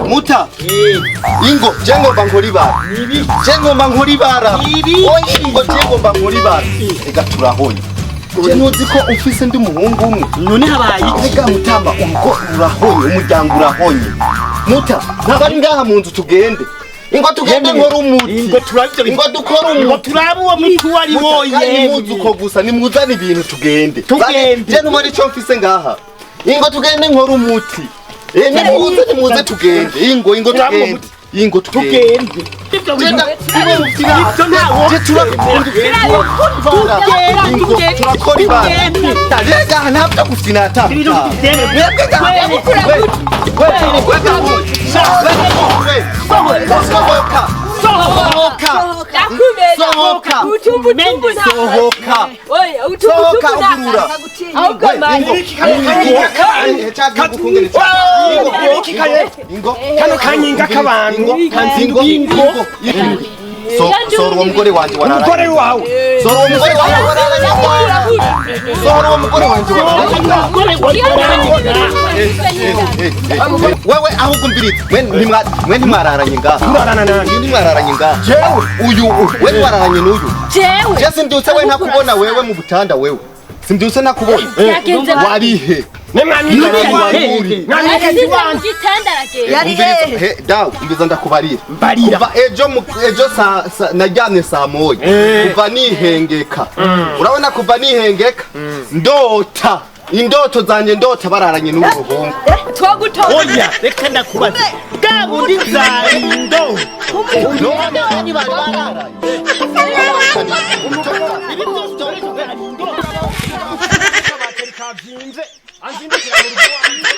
Muta. Ingo jengomba nkoribara. Jengomba nkoribara. Ingo jengomba nkoribara. Ega turahonye. Nuzi ko ufise ndi muhungu umwe. None habaye ega Mutamba ubwo urahonye umuryango urahonye. Muta ntabari ngaha mu nzu tugende. Ingo tugende nkora umuti. Ingo dukora umuti. Ingo turabe uwo muti wari woye. Muzi uko gusa nimuzana ibintu tugende. Je numari cyo mfise ngaha. Ingo tugende nkora umuti. Nimuze tugende. Ingo tugende. Ingo tugende. Soro umugore wanje warara. Umugore wawe. Soro umugore wawe warara. Soro umugore wanje warara. Wewe ahubwo mbiri. Mwe ntimwararanye ngaha. Turarana nani? Ntimwararanye ngaha. Jewe. Uyu we wararanye n'uyu. Jewe. Jese mbyutse we ntakubona wewe mu butanda wewe. Simbyutse nakubona. Warihe. Dawe mbiza ndakubarira. Kuva ejo najyane saa moya. Kuva nihengeka. Urabona kuva nihengeka ndota. Indoto zanje ndota bararanye n'uruhungu. Oya reka ndakubaza. Gabundi zarindo. None bari bararanye. Kavyinze anzindukira mu rugo